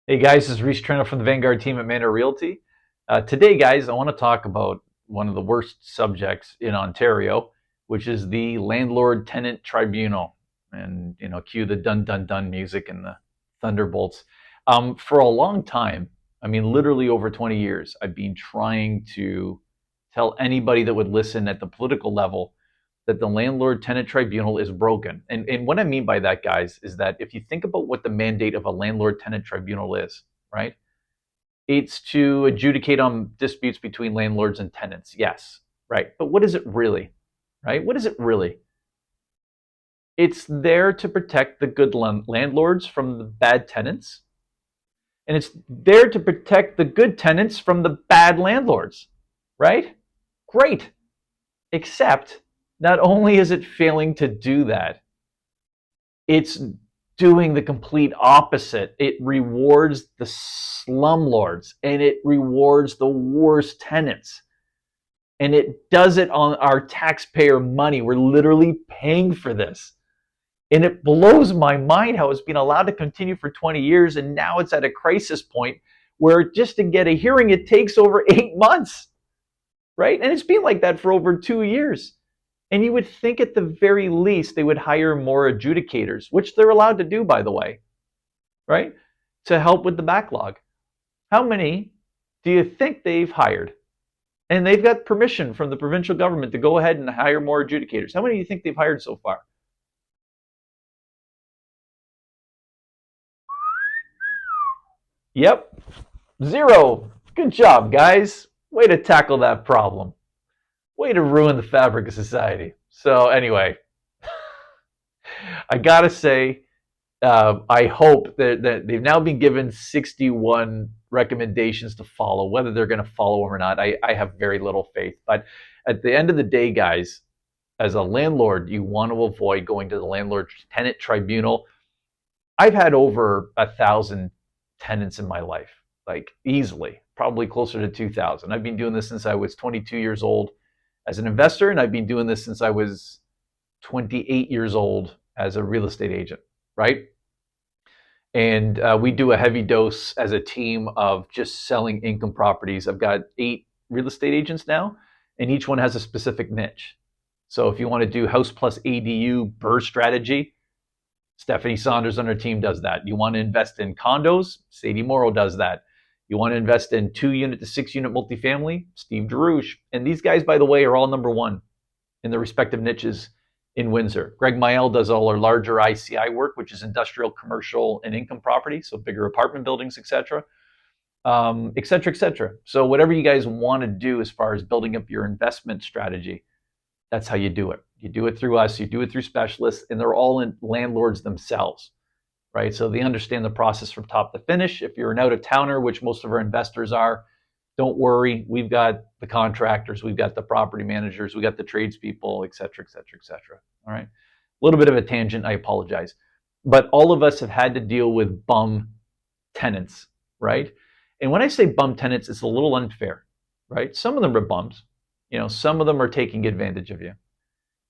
Hey guys, this is Rhys from the Vanguard Team at Manor Realty. Today, guys, I want to talk about one of the worst subjects in Ontario, which is the Landlord Tenant Tribunal. And, cue the dun dun dun music and the thunderbolts. For a long time, I mean, literally over 20 years, I've been trying to tell anybody that would listen at the political level that the Landlord Tenant Tribunal is broken. And what I mean by that, guys, is that if you think about what the mandate of a Landlord Tenant Tribunal is, right? It's to adjudicate on disputes between landlords and tenants. Yes, right. But what is it really, right? What is it really? It's there to protect the good landlords from the bad tenants, and it's there to protect the good tenants from the bad landlords, right? Great. Except not only is it failing to do that, it's doing the complete opposite. It rewards the slumlords and it rewards the worst tenants. And it does it on our taxpayer money. We're literally paying for this. And it blows my mind how it's been allowed to continue for 20 years and now it's at a crisis point where just to get a hearing, it takes over 8 months, right? And it's been like that for over 2 years. And you would think at the very least they would hire more adjudicators, which they're allowed to do, by the way, right? To help with the backlog. How many do you think they've hired? And they've got permission from the provincial government to go ahead and hire more adjudicators. How many do you think they've hired so far? Yep, 0. Good job, guys. Way to tackle that problem. Way to ruin the fabric of society. So anyway, I gotta say, I hope that they've now been given 61 recommendations to follow. Whether they're going to follow them or not, I have very little faith. But at the end of the day, guys, as a landlord, you want to avoid going to the Landlord Tenant Tribunal. I've had over 1,000 tenants in my life, like easily, probably closer to 2,000. I've been doing this since I was 22 years old as an investor, and I've been doing this since I was 28 years old as a real estate agent, right? And we do a heavy dose as a team of just selling income properties. I've got 8 real estate agents now, and each one has a specific niche. So if you want to do house plus ADU BRRRR strategy, Stephanie Saunders on our team does that. You want to invest in condos, Sadie Morrow does that. You want to invest in 2-unit to 6-unit multifamily, Steve Derouche. And these guys, by the way, are all number 1 in their respective niches in Windsor. Greg Mael does all our larger ICI work, which is industrial, commercial, and income property, so bigger apartment buildings, etc., et cetera, et cetera. So whatever you guys want to do as far as building up your investment strategy, that's how you do it. You do it through us, you do it through specialists, and they're all in landlords themselves, right? So they understand the process from top to finish. If you're an out-of-towner, which most of our investors are, don't worry, we've got the contractors, we've got the property managers, we've got the tradespeople, et cetera, et cetera, et cetera. All right. A little bit of a tangent, I apologize. But all of us have had to deal with bum tenants, right? And when I say bum tenants, it's a little unfair, right? Some of them are bums. Some of them are taking advantage of you.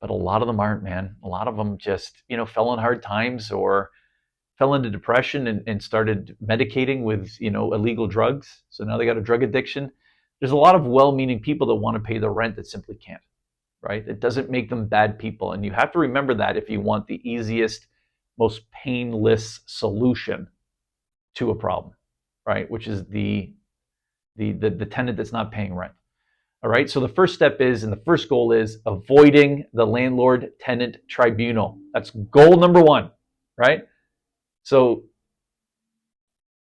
But a lot of them aren't, man. A lot of them just, fell in hard times or fell into depression and started medicating with, illegal drugs. So now they got a drug addiction. There's a lot of well-meaning people that want to pay the rent that simply can't, right? It doesn't make them bad people. And you have to remember that if you want the easiest, most painless solution to a problem, right? Which is the tenant that's not paying rent. All right, so the first step is, and the first goal is avoiding the Landlord Tenant Tribunal. That's goal number 1, right? So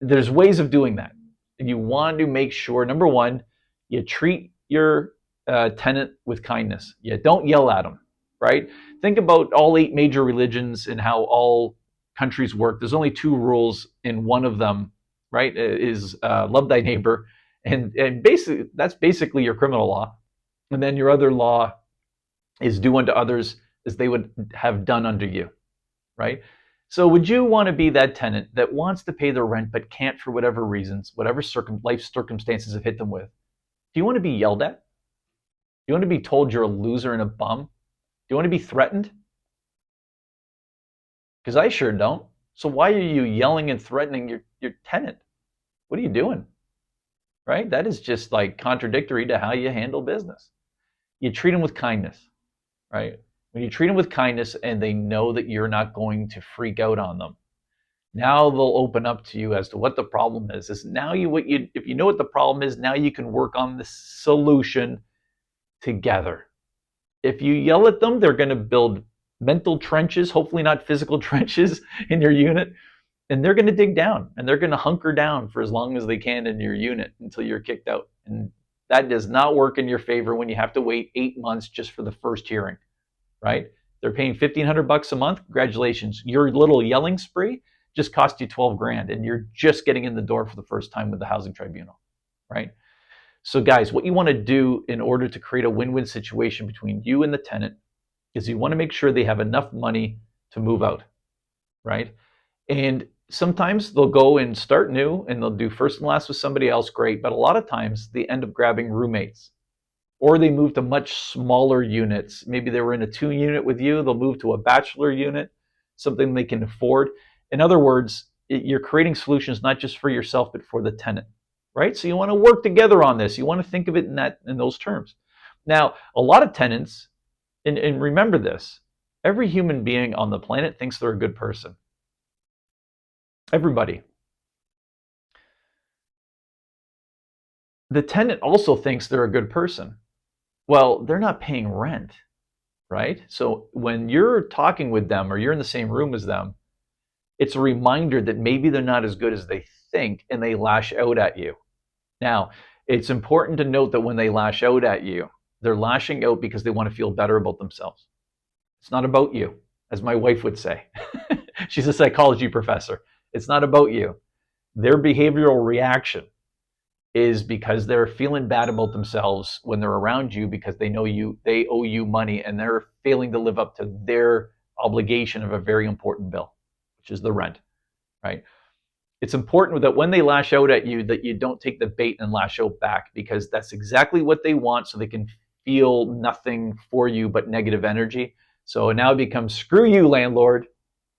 there's ways of doing that. You want to make sure, number 1, you treat your tenant with kindness. You don't yell at them, right? Think about all 8 major religions and how all countries work. There's only 2 rules, and one of them, right, is love thy neighbor. And basically, that's basically your criminal law. And then your other law is do unto others as they would have done unto you, right? So would you want to be that tenant that wants to pay their rent but can't for whatever reasons, whatever life circumstances have hit them with? Do you want to be yelled at? Do you want to be told you're a loser and a bum? Do you want to be threatened? Because I sure don't. So why are you yelling and threatening your tenant? What are you doing? Right? That is just like contradictory to how you handle business. You treat them with kindness, right? When you treat them with kindness and they know that you're not going to freak out on them, now they'll open up to you as to what the problem is. Now if you know what the problem is, now you can work on the solution together. If you yell at them, they're going to build mental trenches, hopefully not physical trenches in your unit, and they're going to dig down and they're going to hunker down for as long as they can in your unit until you're kicked out. And that does not work in your favor when you have to wait 8 months just for the first hearing, right? They're paying $1,500 a month. Congratulations. Your little yelling spree just cost you 12 grand and you're just getting in the door for the first time with the housing tribunal, right? So guys, what you want to do in order to create a win-win situation between you and the tenant is you want to make sure they have enough money to move out, right? And sometimes they'll go and start new and they'll do first and last with somebody else, great. But a lot of times they end up grabbing roommates or they move to much smaller units. Maybe they were in a 2-unit with you, they'll move to a bachelor unit, something they can afford. In other words, you're creating solutions not just for yourself, but for the tenant, right? So you want to work together on this. You want to think of it in those terms. Now, a lot of tenants, and remember this, every human being on the planet thinks they're a good person. Everybody. The tenant also thinks they're a good person. Well, they're not paying rent, right? So when you're talking with them or you're in the same room as them, it's a reminder that maybe they're not as good as they think and they lash out at you. Now, it's important to note that when they lash out at you, they're lashing out because they want to feel better about themselves. It's not about you, as my wife would say. She's a psychology professor. It's not about you. Their behavioral reaction is because they're feeling bad about themselves when they're around you because they know they owe you money and they're failing to live up to their obligation of a very important bill, which is the rent, right? It's important that when they lash out at you that you don't take the bait and lash out back because that's exactly what they want so they can feel nothing for you but negative energy. So now it becomes, screw you, landlord.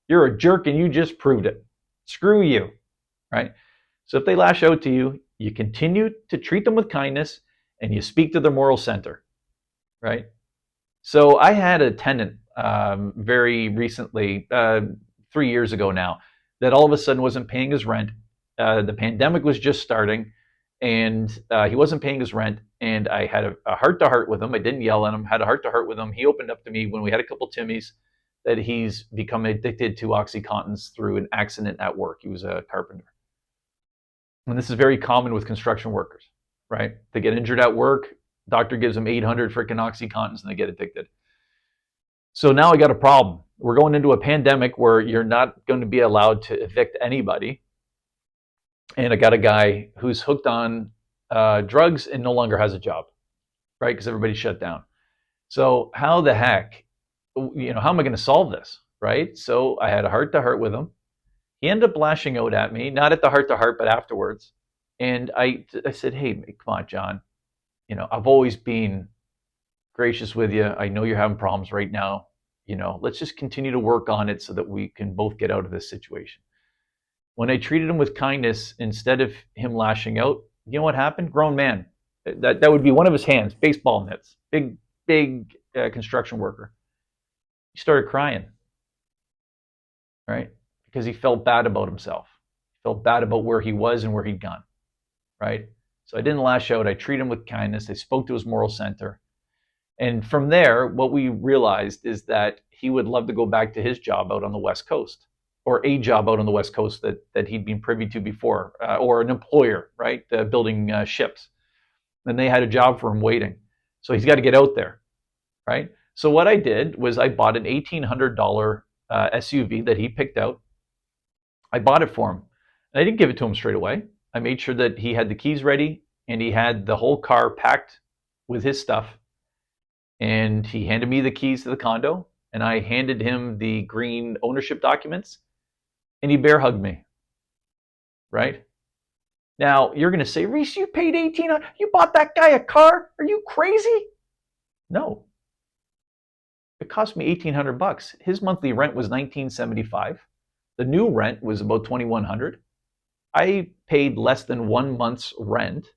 You're a jerk and you just proved it. Screw you, right? So if they lash out to you, you continue to treat them with kindness and you speak to their moral center, right? So I had a tenant very recently, 3 years ago now, that all of a sudden wasn't paying his rent. The pandemic was just starting and he wasn't paying his rent. And I had a heart-to-heart with him. I didn't yell at him, had a heart-to-heart with him. He opened up to me when we had a couple Timmies that he's become addicted to OxyContins through an accident at work. He was a carpenter. And this is very common with construction workers, right? They get injured at work, doctor gives them 800 freaking OxyContins and they get addicted. So now I got a problem. We're going into a pandemic where you're not going to be allowed to evict anybody. And I got a guy who's hooked on drugs and no longer has a job, right? Because everybody's shut down. So how the heck, how am I going to solve this, right? So I had a heart-to-heart with him. He ended up lashing out at me, not at the heart-to-heart, but afterwards. And I said, hey, come on, John. I've always been gracious with you. I know you're having problems right now. Let's just continue to work on it so that we can both get out of this situation. When I treated him with kindness, instead of him lashing out, you know what happened? Grown man. That would be one of his hands, baseball mitts, big construction worker. He started crying, right? Because he felt bad about himself. He felt bad about where he was and where he'd gone, right? So I didn't lash out. I treated him with kindness. I spoke to his moral center. And from there, what we realized is that he would love to go back to his job out on the West Coast, or a job out on the West Coast that he'd been privy to before, or an employer, right, building ships. And they had a job for him waiting. So he's got to get out there, right? So what I did was I bought an $1,800 SUV that he picked out. I bought it for him. And I didn't give it to him straight away. I made sure that he had the keys ready and he had the whole car packed with his stuff. And he handed me the keys to the condo and I handed him the green ownership documents and he bear hugged me, right? Now, you're going to say, Rhys, you paid $1,800. You bought that guy a car? Are you crazy? No. It cost me $1,800. His monthly rent was $1,975. The new rent was about $2,100. I paid less than 1 month's rent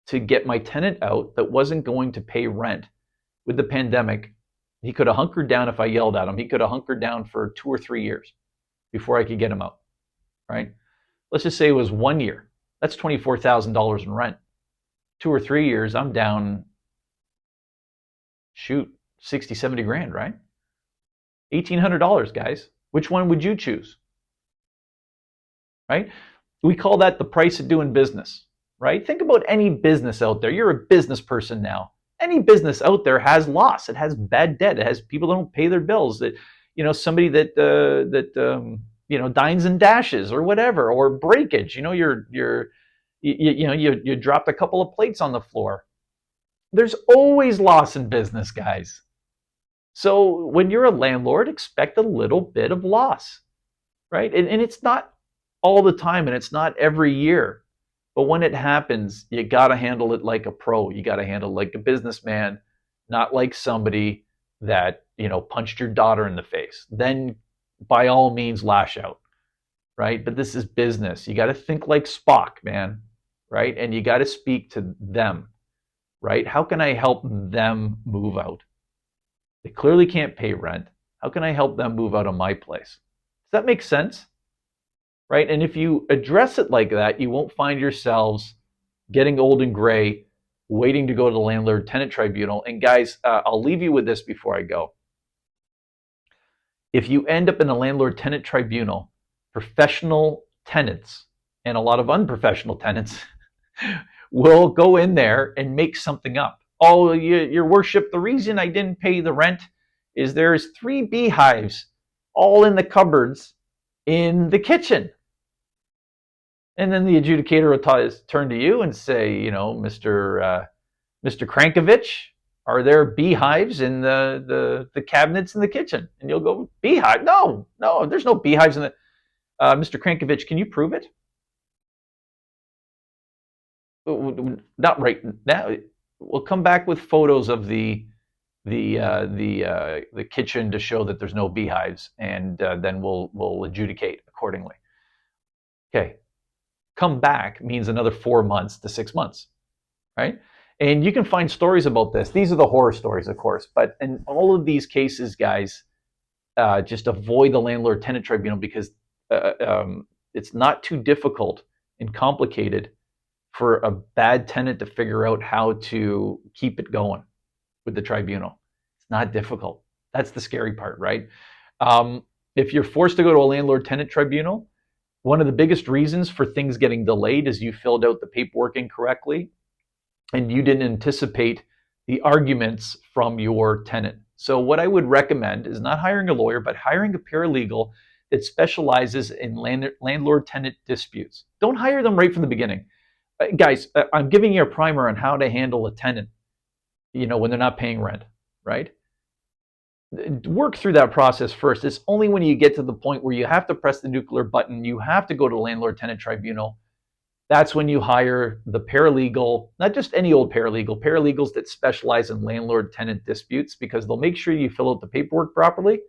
to get my tenant out that wasn't going to pay rent. With the pandemic, he could have hunkered down if I yelled at him. He could have hunkered down for 2 or 3 years before I could get him out, right? Let's just say it was 1 year. That's $24,000 in rent. 2 or 3 years, I'm down, 60, 70 grand, right? $1,800, guys. Which one would you choose? Right? We call that the price of doing business, right? Think about any business out there. You're a business person now. Any business out there has loss. It has bad debt. It has people that don't pay their bills. That, somebody that dines and dashes or whatever, or breakage. You dropped a couple of plates on the floor. There's always loss in business, guys. So when you're a landlord, expect a little bit of loss, right? And it's not all the time, and it's not every year. But when it happens, you got to handle it like a pro. You got to handle it like a businessman, not like somebody that, punched your daughter in the face. Then by all means, lash out, right? But this is business. You got to think like Spock, man, right? And you got to speak to them, right? How can I help them move out? They clearly can't pay rent. How can I help them move out of my place? Does that make sense? Right? And if you address it like that, you won't find yourselves getting old and gray, waiting to go to the Landlord Tenant Tribunal. And guys, I'll leave you with this before I go. If you end up in the Landlord Tenant Tribunal, professional tenants and a lot of unprofessional tenants will go in there and make something up. Oh, your worship, the reason I didn't pay the rent is there's 3 beehives all in the cupboards in the kitchen. And then the adjudicator will turn to you and say, Mr. Krankovich, are there beehives in the cabinets in the kitchen? And you'll go, beehive? No, there's no beehives in the... Mr. Krankovich, can you prove it? Not right now. We'll come back with photos of the kitchen to show that there's no beehives, and then we'll adjudicate accordingly. Okay, come back means another 4 months to 6 months, right? And you can find stories about this. These are the horror stories, of course, but in all of these cases, guys, just avoid the Landlord Tenant Tribunal because it's not too difficult and complicated for a bad tenant to figure out how to keep it going with the tribunal. It's not difficult. That's the scary part, right? If you're forced to go to a Landlord Tenant Tribunal, one of the biggest reasons for things getting delayed is you filled out the paperwork incorrectly and you didn't anticipate the arguments from your tenant. So what I would recommend is not hiring a lawyer, but hiring a paralegal that specializes in landlord-tenant disputes. Don't hire them right from the beginning. Guys, I'm giving you a primer on how to handle a tenant, when they're not paying rent, right? Work through that process first. It's only when you get to the point where you have to press the nuclear button, you have to go to Landlord Tenant Tribunal. That's when you hire the paralegal, not just any old paralegal, paralegals that specialize in landlord-tenant disputes, because they'll make sure you fill out the paperwork properly,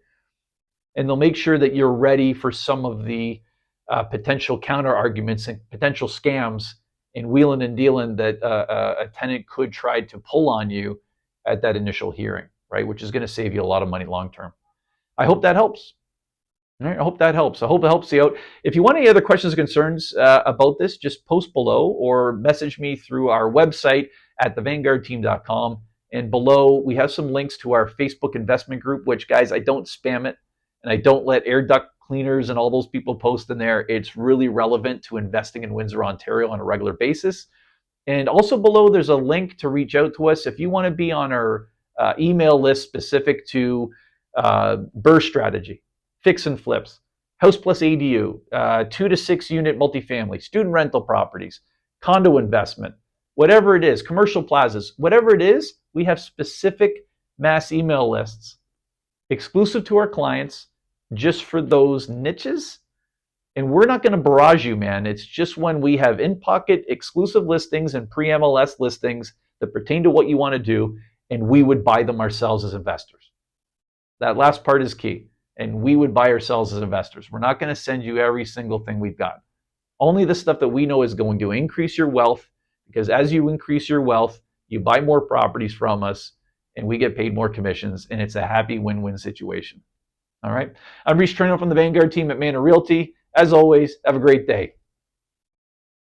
and they'll make sure that you're ready for some of the potential counter arguments and potential scams and wheeling and dealing that a tenant could try to pull on you at that initial hearing, right? Which is going to save you a lot of money long term. I hope that helps. All right, I hope that helps. I hope it helps you out. If you want any other questions or concerns about this, just post below or message me through our website at thevanguardteam.com. And below, we have some links to our Facebook investment group, which, guys, I don't spam it, and I don't let air duct cleaners and all those people post in there. It's really relevant to investing in Windsor, Ontario on a regular basis. And also below, there's a link to reach out to us if you want to be on our email list specific to BRRRR strategy, fix and flips, house plus ADU, 2 to 6 unit multifamily, student rental properties, condo investment, whatever it is, commercial plazas, whatever it is, we have specific mass email lists exclusive to our clients just for those niches. And we're not going to barrage you, man. It's just when we have in-pocket exclusive listings and pre-MLS listings that pertain to what you want to do, and we would buy them ourselves as investors. That last part is key. And we would buy ourselves as investors. We're not going to send you every single thing we've got. Only the stuff that we know is going to increase your wealth, because as you increase your wealth, you buy more properties from us and we get paid more commissions, and it's a happy win-win situation. All right. I'm Rhys from the Vanguard Team at Manor Realty. As always, have a great day.